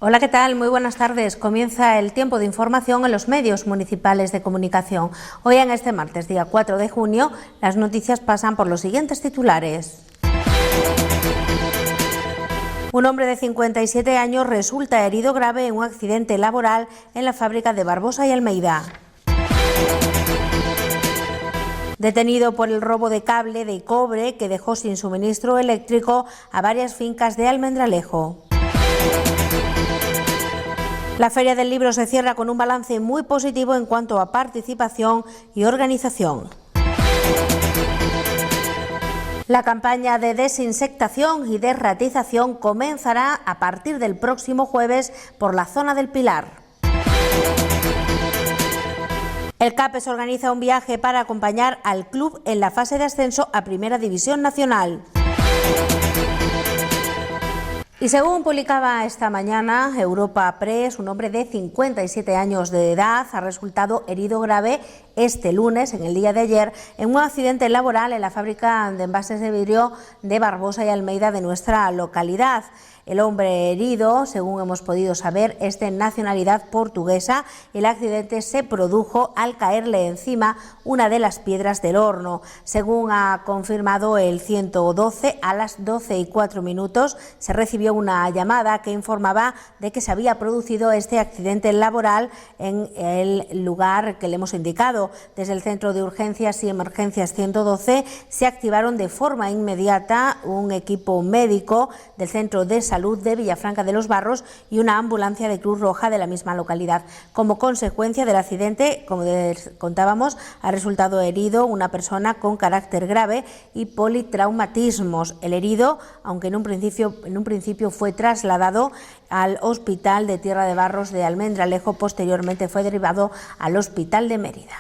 Hola, ¿qué tal? Muy buenas tardes. Comienza el tiempo de información en los medios municipales de comunicación. Hoy, en este martes, día 4 de junio, las noticias pasan por los siguientes titulares. Un hombre de 57 años resulta herido grave en un accidente laboral en la fábrica de Barbosa y Almeida. Detenido por el robo de cable de cobre que dejó sin suministro eléctrico a varias fincas de Almendralejo. La Feria del Libro se cierra con un balance muy positivo en cuanto a participación y organización. La campaña de desinsectación y desratización comenzará a partir del próximo jueves por la zona del Pilar. El CAPES organiza un viaje para acompañar al club en la fase de ascenso a Primera División Nacional. Y según publicaba esta mañana Europa Press, un hombre de 57 años de edad ha resultado herido grave este lunes, en el día de ayer, en un accidente laboral en la fábrica de envases de vidrio de Barbosa y Almeida de nuestra localidad. El hombre herido, según hemos podido saber, es de nacionalidad portuguesa. El accidente se produjo al caerle encima una de las piedras del horno. Según ha confirmado el 112, a las 12:04 se recibió una llamada que informaba de que se había producido este accidente laboral en el lugar que le hemos indicado. Desde el Centro de Urgencias y Emergencias 112 se activaron de forma inmediata un equipo médico del Centro de Salud de Villafranca de los Barros y una ambulancia de Cruz Roja de la misma localidad. Como consecuencia del accidente, como contábamos, ha resultado herido una persona con carácter grave y politraumatismos. El herido, aunque en un principio fue trasladado al Hospital de Tierra de Barros de Almendralejo, posteriormente fue derivado al Hospital de Mérida.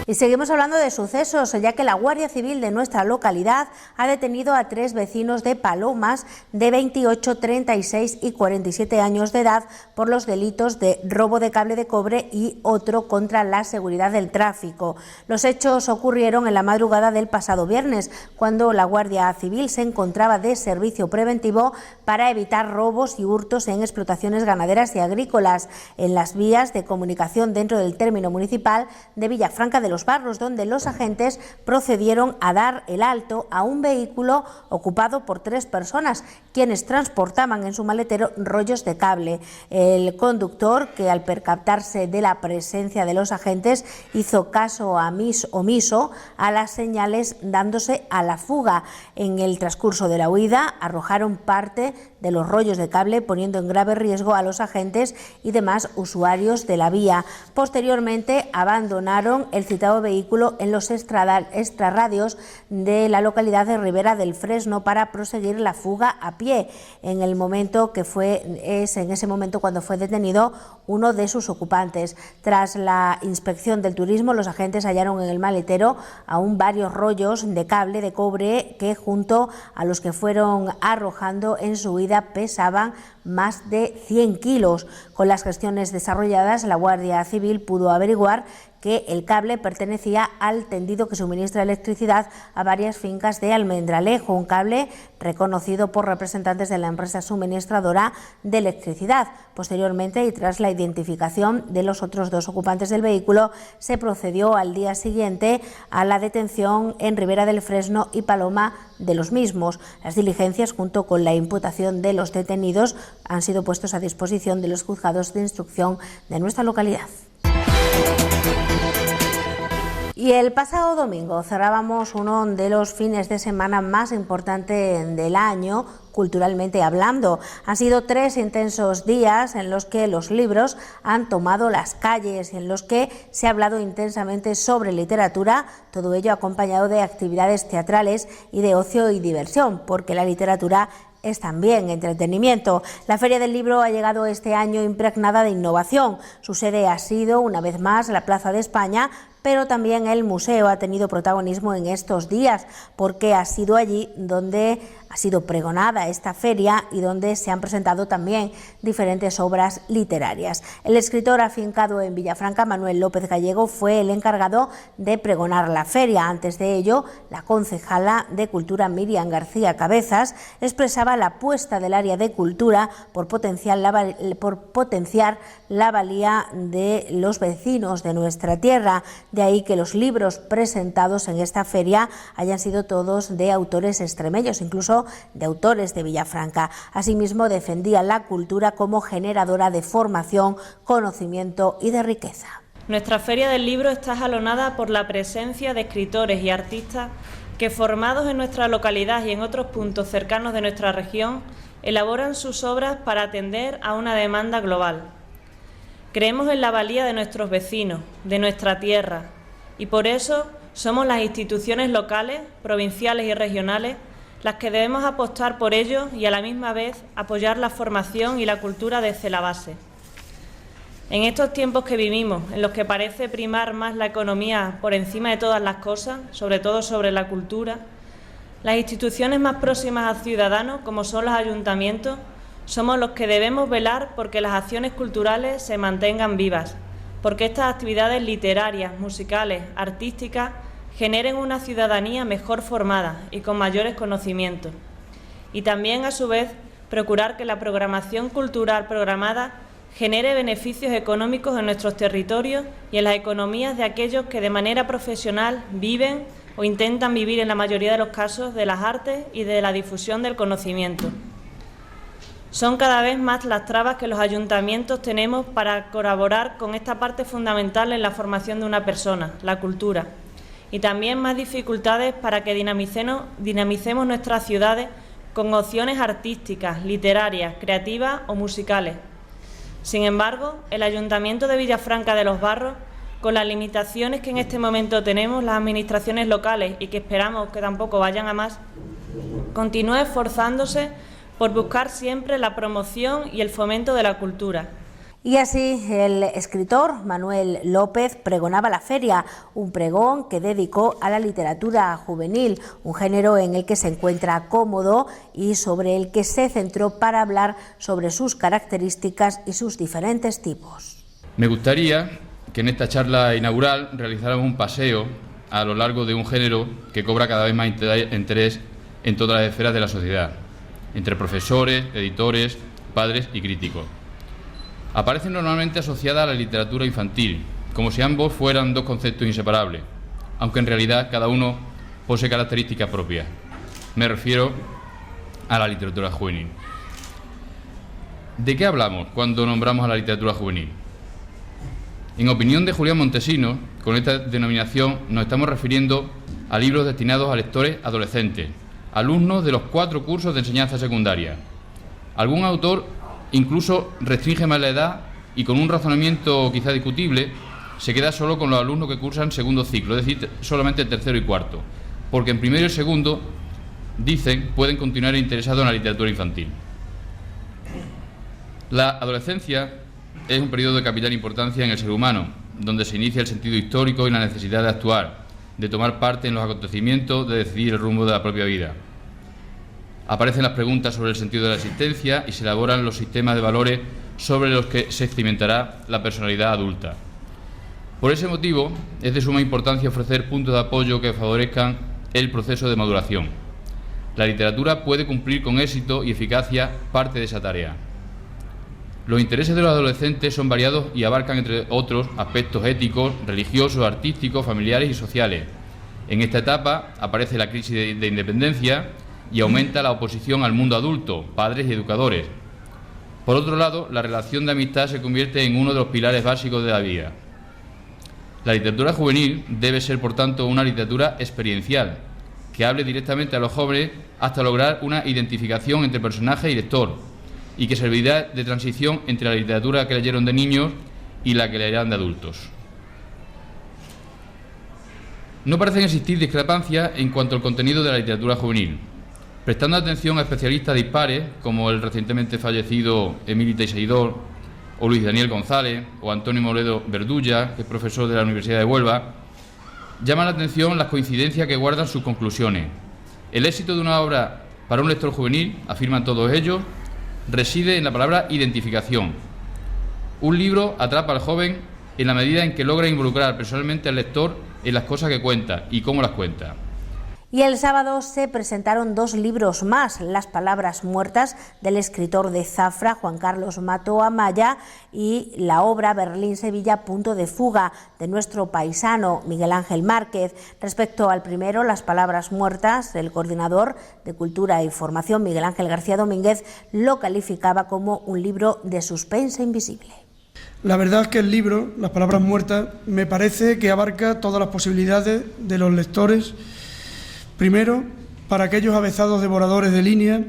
Y seguimos hablando de sucesos, ya que la Guardia Civil de nuestra localidad ha detenido a 3 vecinos de Palomas de 28, 36 y 47 años de edad por los delitos de robo de cable de cobre y otro contra la seguridad del tráfico. Los hechos ocurrieron en la madrugada del pasado viernes, cuando la Guardia Civil se encontraba de servicio preventivo para evitar robos y hurtos en explotaciones ganaderas y agrícolas en las vías de comunicación dentro del término municipal de Villafranca de los Barros, donde los agentes procedieron a dar el alto a un vehículo ocupado por 3 personas, quienes transportaban en su maletero rollos de cable. El conductor, que al percatarse de la presencia de los agentes, hizo caso omiso a las señales, dándose a la fuga. En el transcurso de la huida, arrojaron parte de los rollos de cable, poniendo en grave riesgo a los agentes y demás usuarios de la vía. Posteriormente, abandonaron el citado vehículo en los extrarradios de la localidad de Ribera del Fresno para proseguir la fuga a pie. En ese momento cuando fue detenido uno de sus ocupantes. Tras la inspección del turismo, los agentes hallaron en el maletero aún varios rollos de cable de cobre que, junto a los que fueron arrojando en su huida, pesaban más de 100 kilos. Con las gestiones desarrolladas, la Guardia Civil pudo averiguar que el cable pertenecía al tendido que suministra electricidad a varias fincas de Almendralejo, un cable reconocido por representantes de la empresa suministradora de electricidad. Posteriormente, y tras la identificación de los otros 2 ocupantes del vehículo, se procedió al día siguiente a la detención en Ribera del Fresno y Paloma de los mismos. Las diligencias, junto con la imputación de los detenidos, han sido puestos a disposición de los juzgados de instrucción de nuestra localidad. Y el pasado domingo cerrábamos uno de los fines de semana más importantes del año, culturalmente hablando. Han sido 3 intensos días en los que los libros han tomado las calles y en los que se ha hablado intensamente sobre literatura, todo ello acompañado de actividades teatrales y de ocio y diversión, porque la literatura es también entretenimiento. La Feria del Libro ha llegado este año impregnada de innovación. Su sede ha sido, una vez más, la Plaza de España, pero también el museo ha tenido protagonismo en estos días, porque ha sido allí donde ha sido pregonada esta feria y donde se han presentado también diferentes obras literarias. El escritor afincado en Villafranca, Manuel López Gallego, fue el encargado de pregonar la feria. Antes de ello, la concejala de Cultura, Miriam García Cabezas, expresaba la apuesta del área de cultura por potenciar la valía de los vecinos de nuestra tierra. De ahí que los libros presentados en esta feria hayan sido todos de autores extremeños, incluso de autores de Villafranca. Asimismo, defendía la cultura como generadora de formación, conocimiento y de riqueza. Nuestra Feria del Libro está jalonada por la presencia de escritores y artistas que, formados en nuestra localidad y en otros puntos cercanos de nuestra región, elaboran sus obras para atender a una demanda global. Creemos en la valía de nuestros vecinos, de nuestra tierra, y por eso somos las instituciones locales, provinciales y regionales las que debemos apostar por ello y a la misma vez apoyar la formación y la cultura desde la base. En estos tiempos que vivimos, en los que parece primar más la economía por encima de todas las cosas, sobre todo sobre la cultura, las instituciones más próximas al ciudadano, como son los ayuntamientos, somos los que debemos velar porque las acciones culturales se mantengan vivas, porque estas actividades literarias, musicales, artísticas, generen una ciudadanía mejor formada y con mayores conocimientos. Y también, a su vez, procurar que la programación cultural programada genere beneficios económicos en nuestros territorios y en las economías de aquellos que de manera profesional viven o intentan vivir en la mayoría de los casos de las artes y de la difusión del conocimiento. Son cada vez más las trabas que los ayuntamientos tenemos para colaborar con esta parte fundamental en la formación de una persona, la cultura, y también más dificultades para que dinamicemos nuestras ciudades con opciones artísticas, literarias, creativas o musicales. Sin embargo, el Ayuntamiento de Villafranca de los Barros, con las limitaciones que en este momento tenemos las administraciones locales y que esperamos que tampoco vayan a más, continúa esforzándose por buscar siempre la promoción y el fomento de la cultura. Y así el escritor Manuel López pregonaba la feria, un pregón que dedicó a la literatura juvenil, un género en el que se encuentra cómodo y sobre el que se centró para hablar sobre sus características y sus diferentes tipos. Me gustaría que en esta charla inaugural realizáramos un paseo a lo largo de un género que cobra cada vez más interés en todas las esferas de la sociedad, entre profesores, editores, padres y críticos. Aparece normalmente asociada a la literatura infantil, como si ambos fueran dos conceptos inseparables, aunque en realidad cada uno posee características propias. Me refiero a la literatura juvenil. ¿De qué hablamos cuando nombramos a la literatura juvenil? En opinión de Julián Montesinos, con esta denominación nos estamos refiriendo a libros destinados a lectores adolescentes, alumnos de los 4 cursos de enseñanza secundaria. Algún autor incluso restringe más la edad y, con un razonamiento quizá discutible, se queda solo con los alumnos que cursan segundo ciclo, es decir, solamente el tercero y cuarto, porque en primero y segundo, dicen, pueden continuar interesados en la literatura infantil. La adolescencia es un periodo de capital importancia en el ser humano, donde se inicia el sentido histórico y la necesidad de actuar, de tomar parte en los acontecimientos, de decidir el rumbo de la propia vida. Aparecen las preguntas sobre el sentido de la existencia y se elaboran los sistemas de valores sobre los que se cimentará la personalidad adulta. Por ese motivo, es de suma importancia ofrecer puntos de apoyo que favorezcan el proceso de maduración. La literatura puede cumplir con éxito y eficacia parte de esa tarea. Los intereses de los adolescentes son variados y abarcan, entre otros, aspectos éticos, religiosos, artísticos, familiares y sociales. En esta etapa aparece la crisis de independencia y aumenta la oposición al mundo adulto, padres y educadores. Por otro lado, la relación de amistad se convierte en uno de los pilares básicos de la vida. La literatura juvenil debe ser, por tanto, una literatura experiencial, que hable directamente a los jóvenes hasta lograr una identificación entre personaje y lector, y que servirá de transición entre la literatura que leyeron de niños y la que leerán de adultos. No parecen existir discrepancias en cuanto al contenido de la literatura juvenil. Prestando atención a especialistas dispares, como el recientemente fallecido Emilio Teixeidor, o Luis Daniel González, o Antonio Moledo Verdulla, que es profesor de la Universidad de Huelva, llaman la atención las coincidencias que guardan sus conclusiones. El éxito de una obra Para un lector juvenil, afirman todos ellos, reside en la palabra identificación. Un libro atrapa al joven en la medida en que logra involucrar personalmente al lector en las cosas que cuenta y cómo las cuenta. Y el sábado se presentaron 2 libros más, Las palabras muertas, del escritor de Zafra, Juan Carlos Mato Amaya, y la obra Berlín-Sevilla, punto de fuga, de nuestro paisano Miguel Ángel Márquez. Respecto al primero, Las palabras muertas, el coordinador de Cultura y Formación, Miguel Ángel García Domínguez, lo calificaba como un libro de suspense invisible. La verdad es que el libro, Las palabras muertas, me parece que abarca todas las posibilidades de los lectores. Primero, para aquellos avezados devoradores de línea,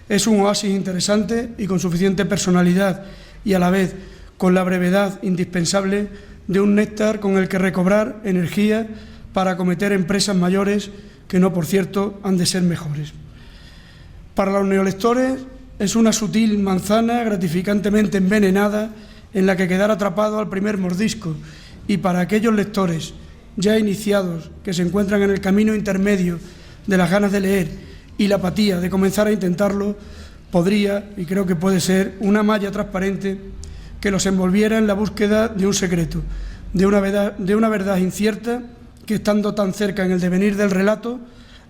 es un oasis interesante y con suficiente personalidad y a la vez con la brevedad indispensable de un néctar con el que recobrar energía para acometer empresas mayores que no, por cierto, han de ser mejores. Para los neolectores es una sutil manzana gratificantemente envenenada en la que quedar atrapado al primer mordisco, y para aquellos lectores ya iniciados que se encuentran en el camino intermedio de las ganas de leer y la apatía de comenzar a intentarlo, podría, y creo que puede ser, una malla transparente que los envolviera en la búsqueda de un secreto, de una verdad incierta que, estando tan cerca en el devenir del relato,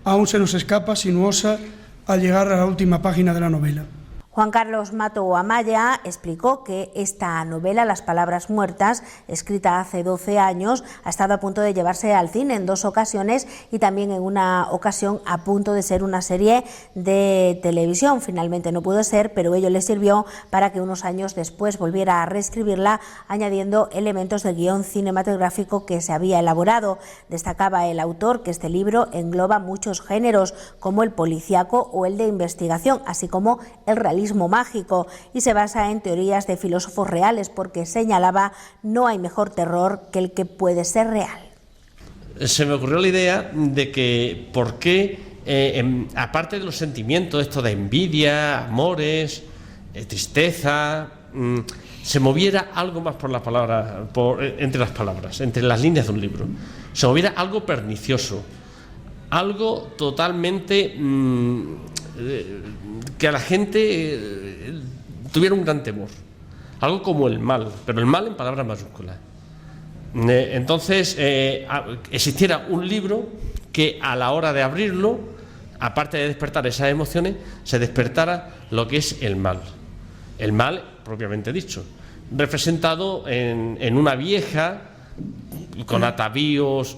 aún se nos escapa sinuosa al llegar a la última página de la novela. Juan Carlos Mato Amaya explicó que esta novela, Las palabras muertas, escrita hace 12 años, ha estado a punto de llevarse al cine en 2 ocasiones y también en una ocasión a punto de ser una serie de televisión. Finalmente no pudo ser, pero ello le sirvió para que unos años después volviera a reescribirla, añadiendo elementos del guión cinematográfico que se había elaborado. Destacaba el autor que este libro engloba muchos géneros, como el policíaco o el de investigación, así como el realismo mágico, y se basa en teorías de filósofos reales, porque señalaba: no hay mejor terror que el que puede ser real. Se me ocurrió la idea de que por qué, aparte de los sentimientos, esto de envidia, amores, tristeza, se moviera algo más por la palabra, entre las palabras, entre las líneas de un libro, se moviera algo pernicioso, algo totalmente que a la gente tuviera un gran temor, algo como el mal, pero el mal en palabras mayúsculas. Entonces, existiera un libro que a la hora de abrirlo, aparte de despertar esas emociones, se despertara lo que es el mal propiamente dicho, representado en una vieja con atavíos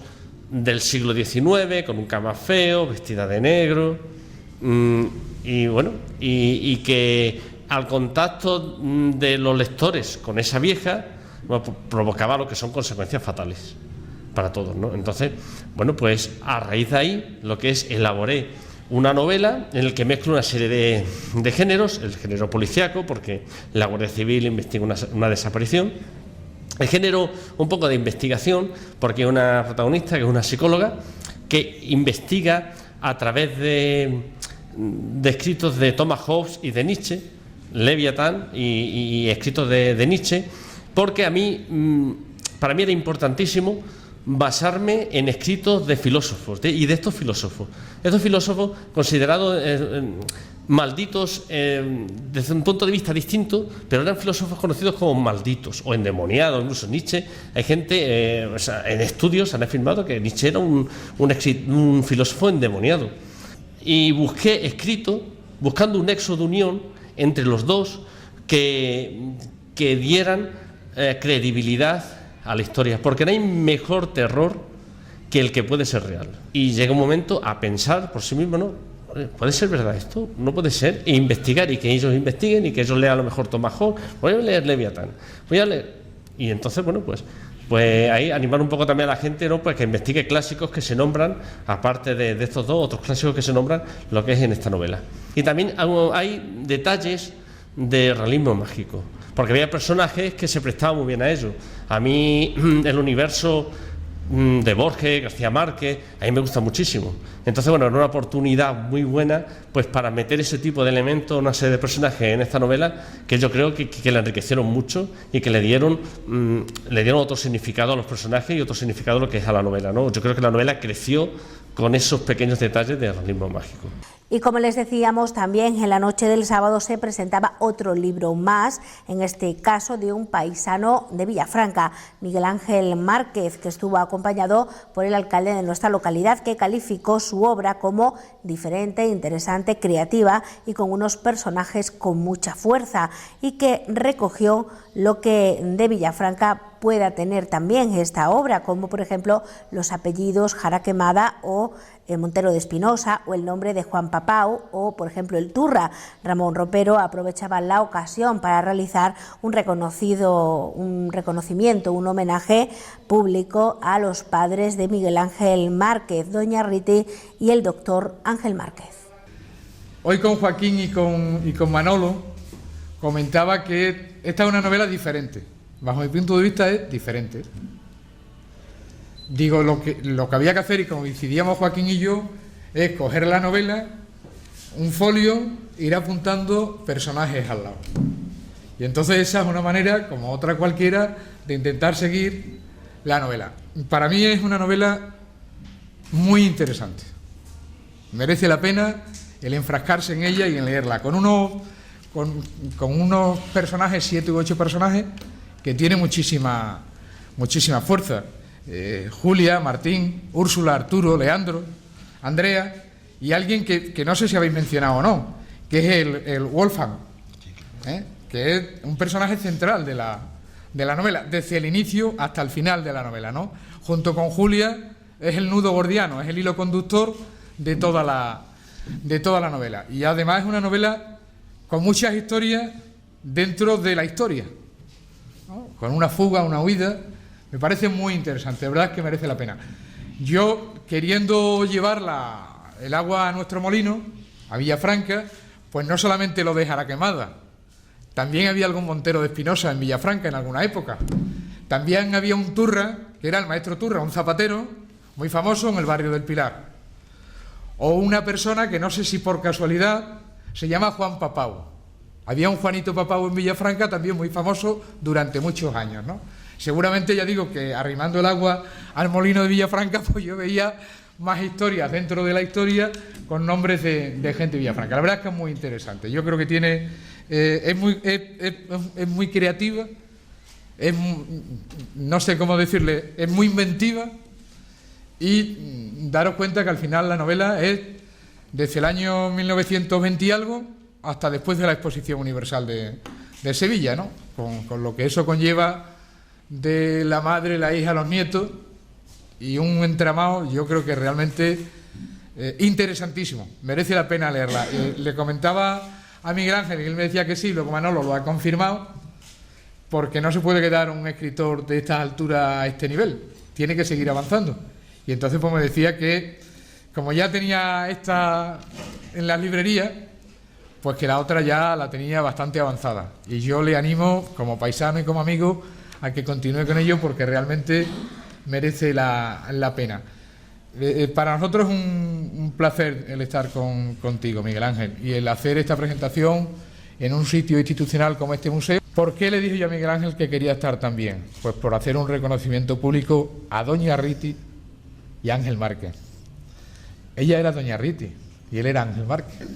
del siglo XIX, con un camafeo, vestida de negro. Y bueno, y que al contacto de los lectores con esa vieja, bueno, provocaba lo que son consecuencias fatales para todos, ¿no? Entonces, bueno, pues a raíz de ahí, lo que es, elaboré una novela en la que mezclo una serie de géneros, el género policíaco, porque la Guardia Civil investiga una desaparición, el género un poco de investigación, porque hay una protagonista que es una psicóloga que investiga a través de escritos de Thomas Hobbes y de Nietzsche, Leviatán y escritos de Nietzsche, porque para mí era importantísimo basarme en escritos de filósofos y de estos filósofos considerados malditos desde un punto de vista distinto, pero eran filósofos conocidos como malditos o endemoniados. Incluso Nietzsche, hay gente, en estudios han afirmado que Nietzsche era un filósofo endemoniado. Y busqué escrito, buscando un nexo de unión entre los dos que dieran credibilidad a la historia, porque no hay mejor terror que el que puede ser real. Y llega un momento a pensar por sí mismo, ¿no? ¿Puede ser verdad esto? No puede ser. E investigar, y que ellos investiguen, y que ellos lean a lo mejor Thomas Hobbes. Voy a leer Leviatán, voy a leer. Y entonces, bueno, pues ahí animar un poco también a la gente, ¿no? Pues que investigue clásicos que se nombran, aparte de estos dos, otros clásicos que se nombran, lo que es en esta novela. Y también hay detalles de realismo mágico, porque había personajes que se prestaban muy bien a ello. A mí el universo de Borges, García Márquez, a mí me gusta muchísimo. Entonces, bueno, era una oportunidad muy buena pues para meter ese tipo de elementos, una serie de personajes en esta novela que yo creo que le enriquecieron mucho y que le dieron otro significado a los personajes y otro significado a lo que es a la novela, ¿no? Yo creo que la novela creció con esos pequeños detalles de realismo mágico. Y como les decíamos, también en la noche del sábado se presentaba otro libro más, en este caso de un paisano de Villafranca, Miguel Ángel Márquez, que estuvo acompañado por el alcalde de nuestra localidad, que calificó su obra como diferente, interesante, creativa y con unos personajes con mucha fuerza, y que recogió lo que de Villafranca pueda tener también esta obra, como por ejemplo los apellidos Jara Quemada o Montero de Espinosa, o el nombre de Juan Papau, o por ejemplo el Turra. Ramón Ropero aprovechaba la ocasión para realizar un reconocimiento, un homenaje público a los padres de Miguel Ángel Márquez, doña Riti y el doctor Ángel Márquez. Hoy con Joaquín y con Manolo comentaba que esta es una novela diferente. Bajo mi punto de vista es diferente. Digo, lo que había que hacer, y como decidíamos Joaquín y yo, es coger la novela, un folio, ir apuntando personajes al lado. Y entonces esa es una manera, como otra cualquiera, de intentar seguir la novela. Para mí es una novela muy interesante. Merece la pena el enfrascarse en ella y en leerla. Con unos personajes, 7 u 8 personajes, que tiene muchísima fuerza. Julia, Martín, Úrsula, Arturo, Leandro, Andrea, y alguien que no sé si habéis mencionado o no, que es el Wolfgang, que es un personaje central de la novela, desde el inicio hasta el final de la novela, ¿no? Junto con Julia es el nudo gordiano, es el hilo conductor de toda la novela. Y además es una novela con muchas historias dentro de la historia, ¿no? Con una fuga, una huida. Me parece muy interesante, de verdad que merece la pena. Yo, queriendo llevar el agua a nuestro molino, a Villafranca, pues no solamente lo de Jara Quemada, también había algún Montero de Espinosa en Villafranca en alguna época. También había un Turra, que era el maestro Turra, un zapatero muy famoso en el barrio del Pilar. O una persona que no sé si por casualidad se llama Juan Papau. Había un Juanito Papau en Villafranca también muy famoso durante muchos años, ¿no? Seguramente, ya digo, que arrimando el agua al molino de Villafranca, pues yo veía más historias dentro de la historia con nombres de gente de Villafranca. La verdad es que es muy interesante. Yo creo que tiene es muy creativa, no sé cómo decirle, es muy inventiva, y daros cuenta que al final la novela es desde el año 1920 y algo hasta después de la Exposición Universal de Sevilla, ¿no? Con lo que eso conlleva de la madre, la hija, los nietos, y un entramado, yo creo que realmente interesantísimo, merece la pena leerla. Le comentaba a Miguel Ángel y él me decía que sí, luego Manolo lo ha confirmado, porque no se puede quedar un escritor de estas alturas a este nivel, tiene que seguir avanzando. Y entonces pues me decía que como ya tenía esta en las librerías, pues que la otra ya la tenía bastante avanzada, y yo le animo como paisano y como amigo a que continúe con ello, porque realmente merece la pena. Para nosotros es un placer el estar contigo, Miguel Ángel, y el hacer esta presentación en un sitio institucional como este museo. ¿Por qué le dije yo a Miguel Ángel que quería estar también? Pues por hacer un reconocimiento público a doña Riti y Ángel Márquez. Ella era doña Riti y él era Ángel Márquez,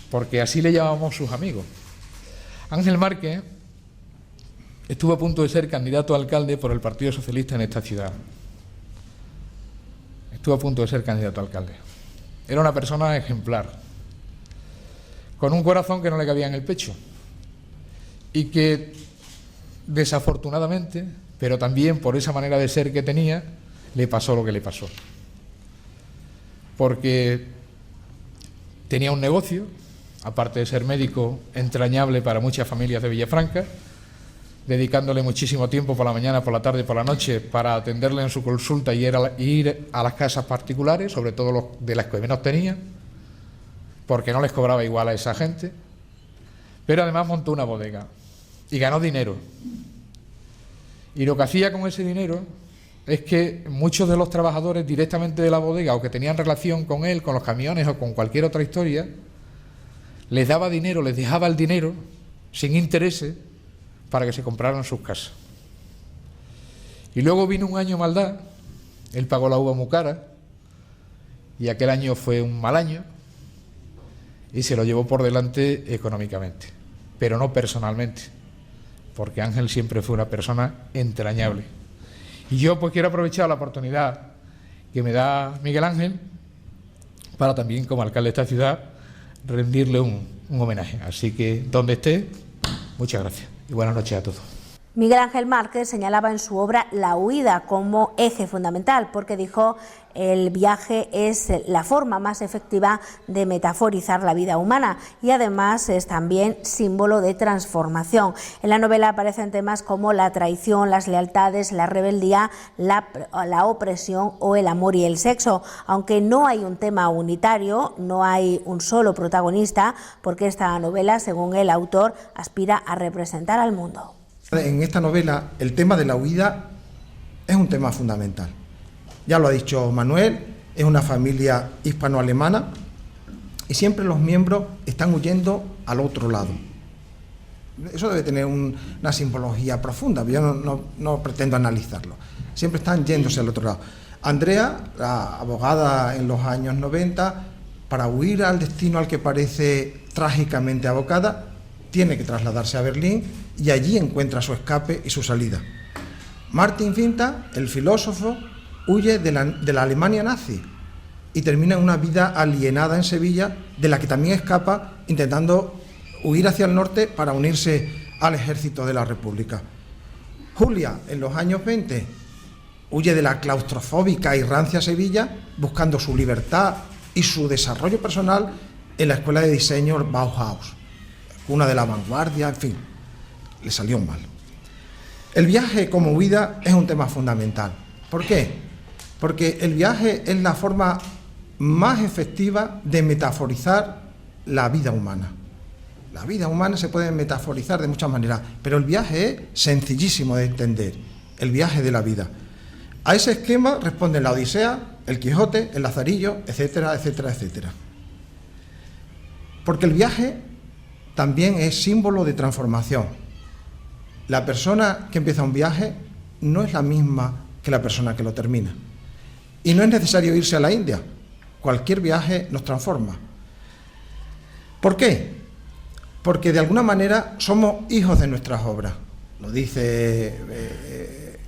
porque así le llamábamos sus amigos. Ángel Márquez estuvo a punto de ser candidato a alcalde por el Partido Socialista en esta ciudad. Estuvo a punto de ser candidato a alcalde. Era una persona ejemplar, con un corazón que no le cabía en el pecho, y que desafortunadamente, pero también por esa manera de ser que tenía, le pasó lo que le pasó. Porque tenía un negocio, aparte de ser médico, entrañable para muchas familias de Villafranca, dedicándole muchísimo tiempo por la mañana, por la tarde, por la noche, para atenderle en su consulta y ir a las casas particulares, sobre todo los de las que menos tenían, porque no les cobraba igual a esa gente. Pero además montó una bodega y ganó dinero. Y lo que hacía con ese dinero es que muchos de los trabajadores directamente de la bodega, o que tenían relación con él, con los camiones o con cualquier otra historia, les daba dinero, les dejaba el dinero sin intereses, para que se compraran sus casas. Y luego vino un año maldad, él pagó la uva muy cara, y aquel año fue un mal año, y se lo llevó por delante económicamente, pero no personalmente, porque Ángel siempre fue una persona entrañable. Y yo pues quiero aprovechar la oportunidad que me da Miguel Ángel para también, como alcalde de esta ciudad, rendirle un homenaje. Así que, donde esté, muchas gracias y buenas noches a todos. Miguel Ángel Márquez señalaba en su obra la huida como eje fundamental, porque dijo el viaje es la forma más efectiva de metaforizar la vida humana y además es también símbolo de transformación. En la novela aparecen temas como la traición, las lealtades, la rebeldía, la opresión o el amor y el sexo, aunque no hay un tema unitario, no hay un solo protagonista, porque esta novela, según el autor, aspira a representar al mundo. En esta novela el tema de la huida es un tema fundamental. Ya lo ha dicho Manuel, es una familia hispano-alemana y siempre los miembros están huyendo al otro lado. Eso debe tener una simbología profunda, yo no pretendo analizarlo. Siempre están yéndose al otro lado. Andrea, la abogada en los años 90, para huir al destino al que parece trágicamente abocada, tiene que trasladarse a Berlín y allí encuentra su escape y su salida. Martin Finta, el filósofo, huye de la Alemania nazi y termina en una vida alienada en Sevilla, de la que también escapa intentando huir hacia el norte para unirse al ejército de la República. Julia, en los años 20, huye de la claustrofóbica y rancia Sevilla buscando su libertad y su desarrollo personal en la escuela de diseño Bauhaus, una de la vanguardia, en fin, le salió mal. El viaje como huida es un tema fundamental. ¿Por qué? Porque el viaje es la forma más efectiva de metaforizar la vida humana. La vida humana se puede metaforizar de muchas maneras, pero el viaje es sencillísimo de entender, el viaje de la vida. A ese esquema responden la Odisea, el Quijote, el Lazarillo, etcétera, etcétera, etcétera. Porque el viaje también es símbolo de transformación. La persona que empieza un viaje no es la misma que la persona que lo termina. Y no es necesario irse a la India. Cualquier viaje nos transforma. ¿Por qué? Porque de alguna manera somos hijos de nuestras obras. Lo dice,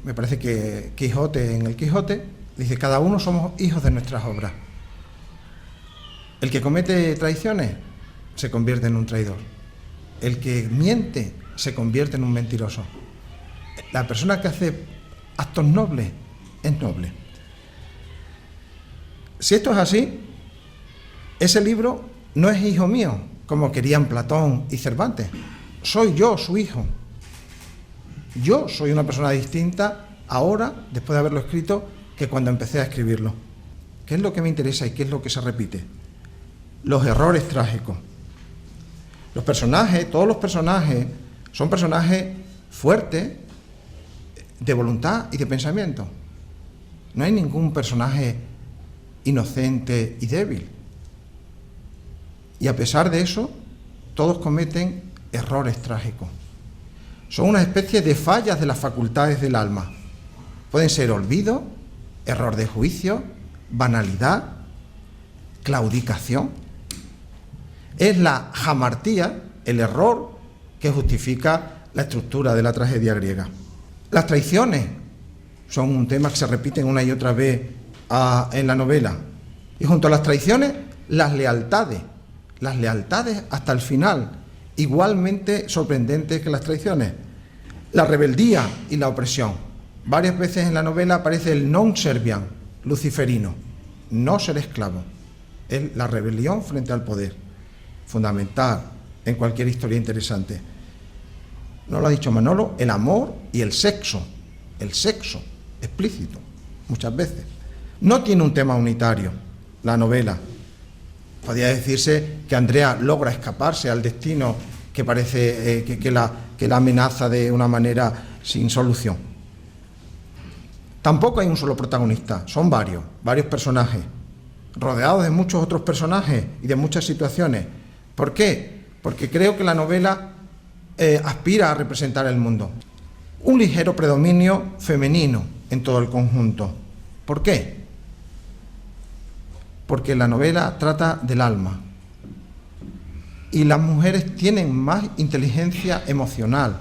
me parece que Quijote en el Quijote, dice, cada uno somos hijos de nuestras obras. El que comete traiciones se convierte en un traidor. El que miente se convierte en un mentiroso. La persona que hace actos nobles es noble. Si esto es así, ese libro no es hijo mío, como querían Platón y Cervantes. Soy yo, su hijo. Yo soy una persona distinta ahora, después de haberlo escrito, que cuando empecé a escribirlo. ¿Qué es lo que me interesa y qué es lo que se repite? Los errores trágicos. Los personajes, todos los personajes, son personajes fuertes, de voluntad y de pensamiento. No hay ningún personaje inocente y débil. Y a pesar de eso, todos cometen errores trágicos. Son una especie de fallas de las facultades del alma. Pueden ser olvido, error de juicio, banalidad, claudicación. Es la jamartía, el error que justifica la estructura de la tragedia griega. Las traiciones son un tema que se repiten una y otra vez en la novela. Y junto a las traiciones, las lealtades hasta el final, igualmente sorprendentes que las traiciones. La rebeldía y la opresión. Varias veces en la novela aparece el non serviam luciferino, no ser esclavo. Es la rebelión frente al poder, fundamental en cualquier historia interesante. No lo ha dicho Manolo, el amor y el sexo explícito, muchas veces. No tiene un tema unitario, la novela. Podría decirse que Andrea logra escaparse al destino que parece que la amenaza de una manera sin solución. Tampoco hay un solo protagonista, son varios personajes, rodeados de muchos otros personajes y de muchas situaciones. ¿Por qué? Porque creo que la novela aspira a representar el mundo. Un ligero predominio femenino en todo el conjunto. ¿Por qué? Porque la novela trata del alma. y las mujeres tienen más inteligencia emocional.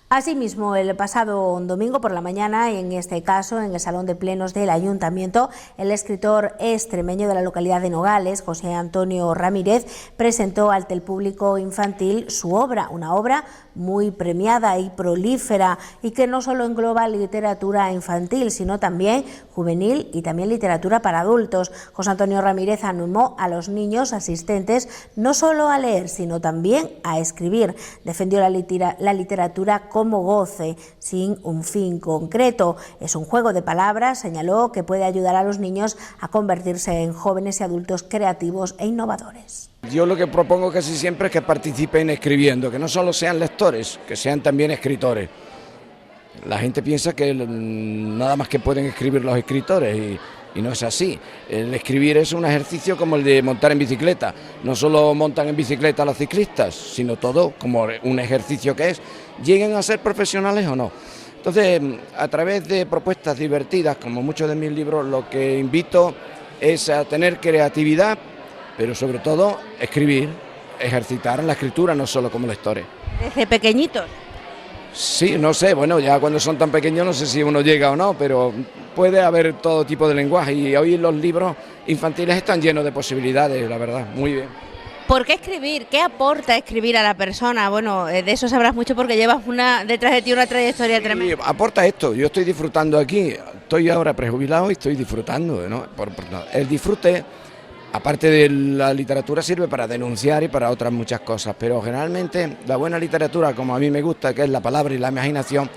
Asimismo, el pasado domingo por la mañana, y en este caso en el Salón de Plenos del Ayuntamiento, el escritor extremeño de la localidad de Nogales, José Antonio Ramírez, presentó ante el público infantil su obra, una obra muy premiada y prolífera y que no solo engloba literatura infantil, sino también juvenil y también literatura para adultos. José Antonio Ramírez animó a los niños asistentes no solo a leer, sino también a escribir. Defendió la literatura como goce, sin un fin concreto. Es un juego de palabras, señaló, que puede ayudar a los niños a convertirse en jóvenes y adultos creativos e innovadores. Yo lo que propongo casi siempre es que participen escribiendo, que no solo sean lectores, que sean también escritores. La gente piensa que nada más que pueden escribir los escritores y no es así. El escribir es un ejercicio como el de montar en bicicleta. No solo montan en bicicleta los ciclistas, sino todo como un ejercicio que es, lleguen a ser profesionales o no. Entonces, a través de propuestas divertidas, como muchos de mis libros, lo que invito es a tener creatividad, pero sobre todo escribir, ejercitar la escritura, no solo como lectores. ¿Desde pequeñitos? Sí, no sé, bueno, ya cuando son tan pequeños no sé si uno llega o no, pero puede haber todo tipo de lenguaje y hoy los libros infantiles están llenos de posibilidades, la verdad, muy bien. ¿Por qué escribir? ¿Qué aporta escribir a la persona? Bueno, de eso sabrás mucho porque llevas detrás de ti una trayectoria tremenda. Sí, aporta esto, yo estoy disfrutando aquí, estoy ahora prejubilado y estoy disfrutando, ¿no? El disfrute, aparte de la literatura, sirve para denunciar y para otras muchas cosas, pero generalmente la buena literatura, como a mí me gusta, que es la palabra y la imaginación,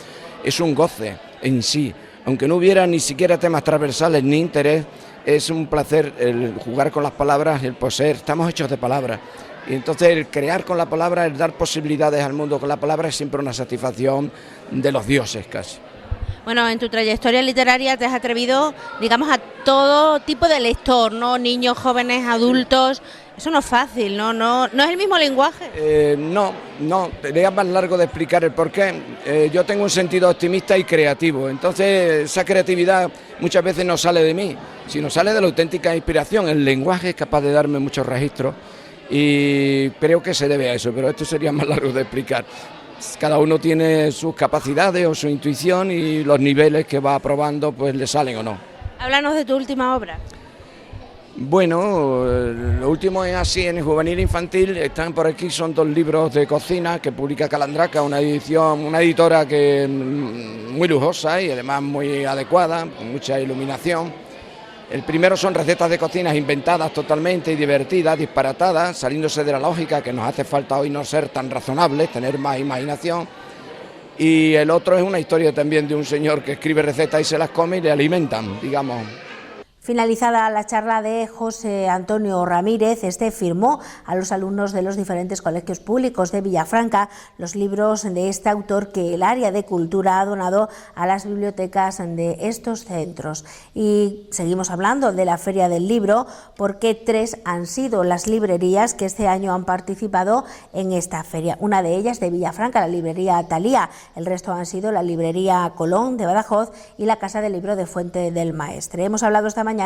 es un goce en sí, aunque no hubiera ni siquiera temas transversales ni interés. Es un placer el jugar con las palabras, el poseer, estamos hechos de palabras. Y entonces el crear con la palabra, el dar posibilidades al mundo con la palabra es siempre una satisfacción de los dioses casi. Bueno, en tu trayectoria literaria te has atrevido, digamos, a todo tipo de lector, ¿no? Niños, jóvenes, adultos. Eso no es fácil, ¿no? No es el mismo lenguaje. No, sería más largo de explicar el porqué. Yo tengo un sentido optimista y creativo, entonces esa creatividad muchas veces no sale de mí, sino sale de la auténtica inspiración. El lenguaje es capaz de darme muchos registros y creo que se debe a eso, pero esto sería más largo de explicar. Cada uno tiene sus capacidades o su intuición y los niveles que va aprobando pues le salen o no. Háblanos de tu última obra. Bueno, lo último es así, en el juvenil infantil están por aquí, son 2 libros de cocina que publica Calandraca, una editora que muy lujosa y además muy adecuada, con mucha iluminación. El primero son recetas de cocinas inventadas totalmente y divertidas, disparatadas, saliéndose de la lógica, que nos hace falta hoy no ser tan razonables, tener más imaginación. Y el otro es una historia también de un señor que escribe recetas y se las come y le alimentan, digamos. Finalizada la charla de José Antonio Ramírez, este firmó a los alumnos de los diferentes colegios públicos de Villafranca los libros de este autor que el área de cultura ha donado a las bibliotecas de estos centros. Y seguimos hablando de la Feria del Libro porque 3 han sido las librerías que este año han participado en esta feria. Una de ellas de Villafranca, la librería Talía. El resto han sido la librería Colón de Badajoz y la Casa del Libro de Fuente del Maestre. Hemos hablado esta mañana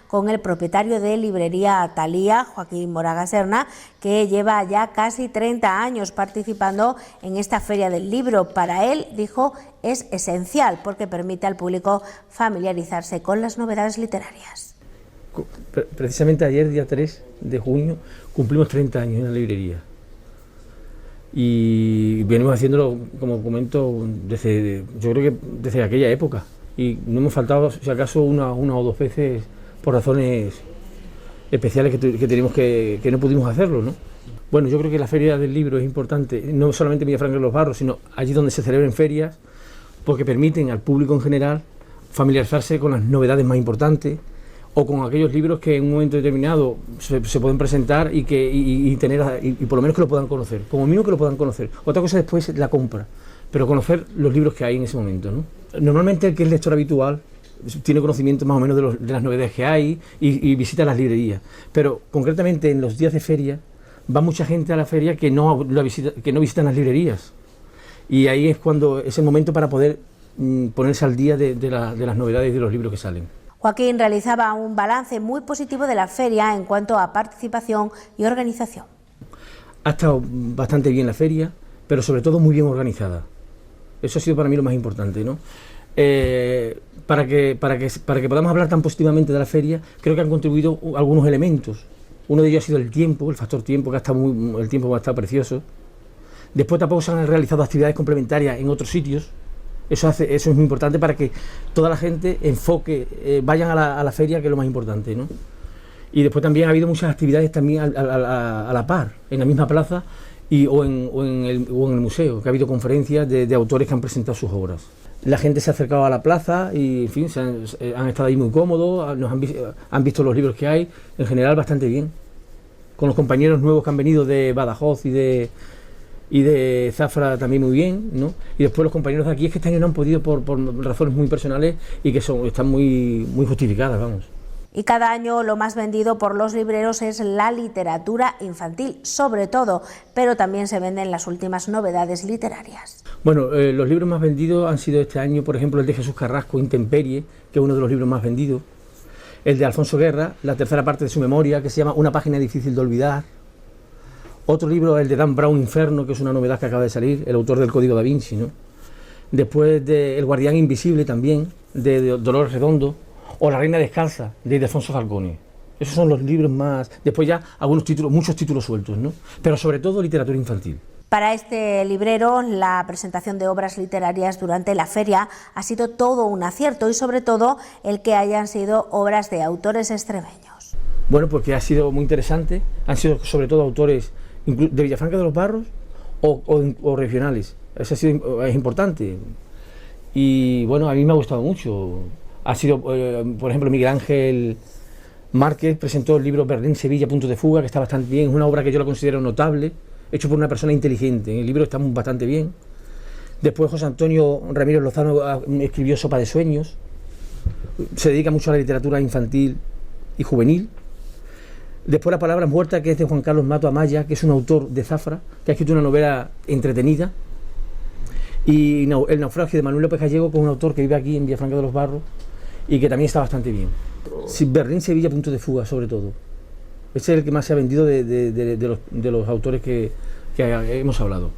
con el propietario de librería Talía, Joaquín Moraga Serna, que lleva ya casi 30 años participando en esta Feria del Libro. Para él, dijo, es esencial porque permite al público familiarizarse con las novedades literarias. Precisamente ayer, día 3 de junio, cumplimos 30 años en la librería. Y venimos haciéndolo, como comento, yo creo que desde aquella época. Y no hemos faltado, si acaso, una o 2 veces por razones especiales que tenemos que no pudimos hacerlo, ¿no? Bueno, yo creo que la Feria del Libro es importante, no solamente en Villafranca de los Barros, sino allí donde se celebren ferias, porque permiten al público en general familiarizarse con las novedades más importantes o con aquellos libros que en un momento determinado se pueden presentar y por lo menos que lo puedan conocer, como mínimo que lo puedan conocer. Otra cosa después es la compra, pero conocer los libros que hay en ese momento, ¿no? Normalmente el que es lector habitual tiene conocimiento más o menos de las novedades que hay y visita las librerías, pero concretamente en los días de feria va mucha gente a la feria que no visitan las librerías, y ahí es cuando es el momento para poder ponerse al día de las novedades de los libros que salen. Joaquín realizaba un balance muy positivo de la feria en cuanto a participación y organización. Ha estado bastante bien la feria, pero sobre todo muy bien organizada. Eso ha sido para mí lo más importante, ¿no? Para que podamos hablar tan positivamente de la feria, creo que han contribuido algunos elementos. Uno de ellos ha sido el tiempo, el factor tiempo, que el tiempo ha estado precioso. Después tampoco se han realizado actividades complementarias en otros sitios. Eso es muy importante para que toda la gente vayan a la feria, que es lo más importante, ¿no? Y después también ha habido muchas actividades también a la par, en la misma plaza o en el museo, que ha habido conferencias de autores que han presentado sus obras. La gente se ha acercado a la plaza y, en fin, han estado ahí muy cómodos, han visto los libros que hay, en general bastante bien. Con los compañeros nuevos que han venido de Badajoz y de Zafra también muy bien, ¿no? Y después los compañeros de aquí es que este año no han podido por razones muy personales y que están muy justificadas, vamos. Y cada año lo más vendido por los libreros es la literatura infantil, sobre todo, pero también se venden las últimas novedades literarias. Bueno, los libros más vendidos han sido este año, por ejemplo, el de Jesús Carrasco, Intemperie, que es uno de los libros más vendidos. El de Alfonso Guerra, la tercera parte de su memoria, que se llama Una página difícil de olvidar. Otro libro, el de Dan Brown, Inferno, que es una novedad que acaba de salir, el autor del Código da Vinci, ¿no? Después de El guardián invisible también, de Dolores Redondo, o La reina descalza, de Ildefonso Falcone. Esos son los libros más... Después ya muchos títulos sueltos, ¿no? Pero sobre todo literatura infantil. Para este librero, la presentación de obras literarias durante la feria ha sido todo un acierto y sobre todo el que hayan sido obras de autores extremeños. Bueno, porque ha sido muy interesante, han sido sobre todo autores de Villafranca de los Barros o regionales. Eso es importante. Y bueno, a mí me ha gustado mucho. Ha sido, por ejemplo, Miguel Ángel Márquez presentó el libro Berlín-Sevilla, punto de fuga, que está bastante bien. Es una obra que yo la considero notable, hecho por una persona inteligente. El libro está bastante bien. Después José Antonio Ramírez Lozano escribió Sopa de sueños. Se dedica mucho a la literatura infantil y juvenil. Después La palabra muerta, que es de Juan Carlos Mato Amaya, que es un autor de Zafra, que ha escrito una novela entretenida. Y El naufragio de Manuel López Gallego, que es un autor que vive aquí en Villafranca de los Barros y que también está bastante bien. Sí, Berlín-Sevilla, punto de fuga, sobre todo. Ese es el que más se ha vendido de los autores que hemos hablado.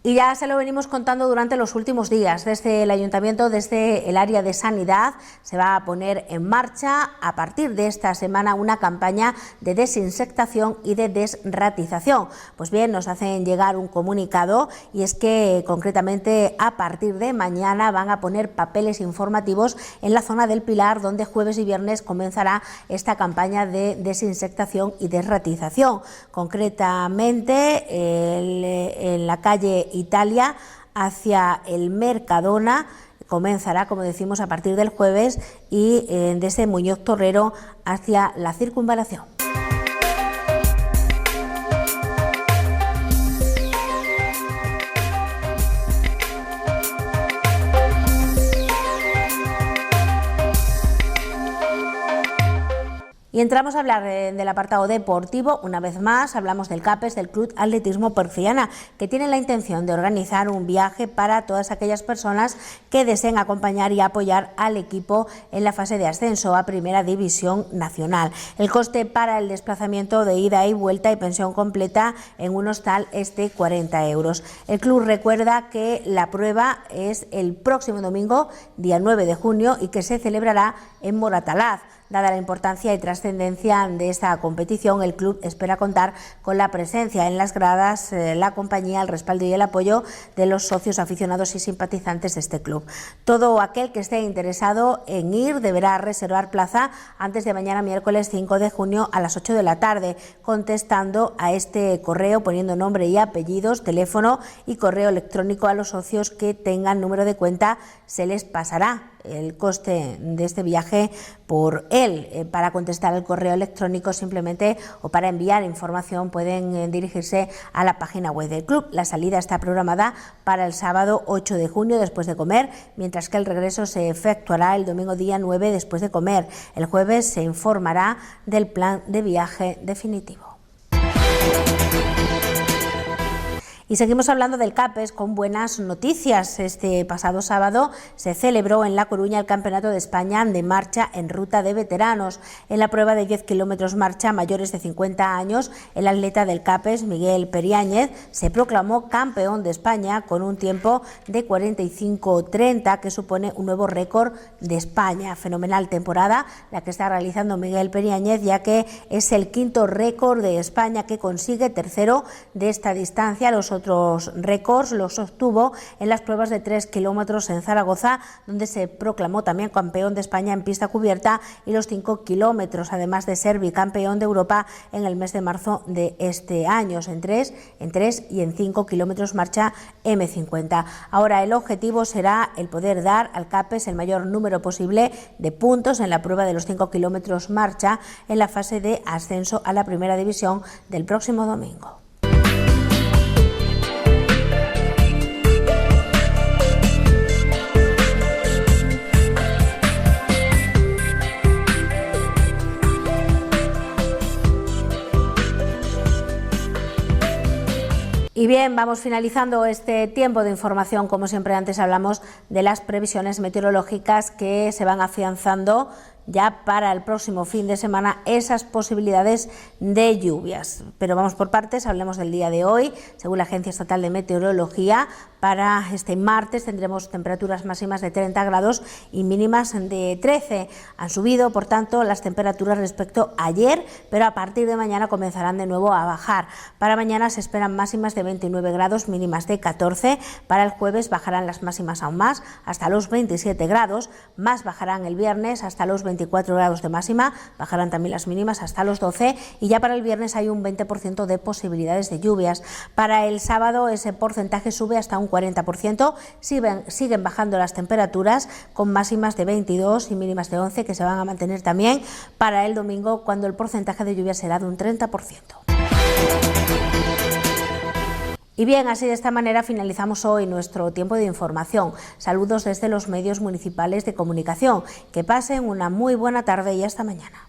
Y ya se lo venimos contando durante los últimos días. Desde el Ayuntamiento, desde el área de Sanidad, se va a poner en marcha a partir de esta semana una campaña de desinsectación y de desratización. Pues bien, nos hacen llegar un comunicado y es que concretamente a partir de mañana van a poner papeles informativos en la zona del Pilar, donde jueves y viernes comenzará esta campaña de desinsectación y desratización. Concretamente en la calle Italia hacia el Mercadona comenzará, como decimos, a partir del jueves y desde Muñoz Torrero hacia la Circunvalación. Y entramos a hablar del apartado deportivo. Una vez más hablamos del CAPES, del Club Atletismo Porciana, que tiene la intención de organizar un viaje para todas aquellas personas que deseen acompañar y apoyar al equipo en la fase de ascenso a Primera División Nacional. El coste para el desplazamiento de ida y vuelta y pensión completa en un hostal es de 40 euros. El club recuerda que la prueba es el próximo domingo, día 9 de junio, y que se celebrará en Moratalaz. Dada la importancia y trascendencia de esta competición, el club espera contar con la presencia en las gradas, la compañía, el respaldo y el apoyo de los socios, aficionados y simpatizantes de este club. Todo aquel que esté interesado en ir deberá reservar plaza antes de mañana, miércoles 5 de junio a las 8 de la tarde, contestando a este correo, poniendo nombre y apellidos, teléfono y correo electrónico a los socios que tengan número de cuenta. Se les pasará el coste de este viaje por él. Para contestar al correo electrónico simplemente o para enviar información pueden dirigirse a la página web del club. La salida está programada para el sábado 8 de junio después de comer, mientras que el regreso se efectuará el domingo día 9 después de comer. El jueves se informará del plan de viaje definitivo. Y seguimos hablando del CAPES con buenas noticias. Este pasado sábado se celebró en La Coruña el Campeonato de España de marcha en ruta de veteranos. En la prueba de 10 kilómetros marcha mayores de 50 años, el atleta del CAPES, Miguel Periáñez, se proclamó campeón de España con un tiempo de 45:30, que supone un nuevo récord de España. Fenomenal temporada la que está realizando Miguel Periáñez, ya que es el quinto récord de España que consigue, tercero de esta distancia. Los otros récords los obtuvo en las pruebas de 3 kilómetros en Zaragoza, donde se proclamó también campeón de España en pista cubierta, y los 5 kilómetros, además de ser bicampeón de Europa en el mes de marzo de este año, en 3 y en 5 kilómetros marcha M50. Ahora el objetivo será el poder dar al CAPES el mayor número posible de puntos en la prueba de los 5 kilómetros marcha en la fase de ascenso a la primera división del próximo domingo. Y bien, vamos finalizando este tiempo de información. Como siempre, antes hablamos de las previsiones meteorológicas que se van afianzando ya para el próximo fin de semana, esas posibilidades de lluvias. Pero vamos por partes, hablemos del día de hoy. Según la Agencia Estatal de Meteorología, para este martes tendremos temperaturas máximas de 30 grados y mínimas de 13. Han subido, por tanto, las temperaturas respecto a ayer, pero a partir de mañana comenzarán de nuevo a bajar. Para mañana se esperan máximas de 29 grados, mínimas de 14. Para el jueves bajarán las máximas aún más, hasta los 27 grados. Más bajarán el viernes hasta los 24 grados de máxima, bajarán también las mínimas hasta los 12, y ya para el viernes hay un 20% de posibilidades de lluvias. Para el sábado ese porcentaje sube hasta un 40%, siguen bajando las temperaturas con máximas de 22 y mínimas de 11, que se van a mantener también para el domingo, cuando el porcentaje de lluvia será de un 30%. Y bien, así de esta manera finalizamos hoy nuestro tiempo de información. Saludos desde los medios municipales de comunicación. Que pasen una muy buena tarde y hasta mañana.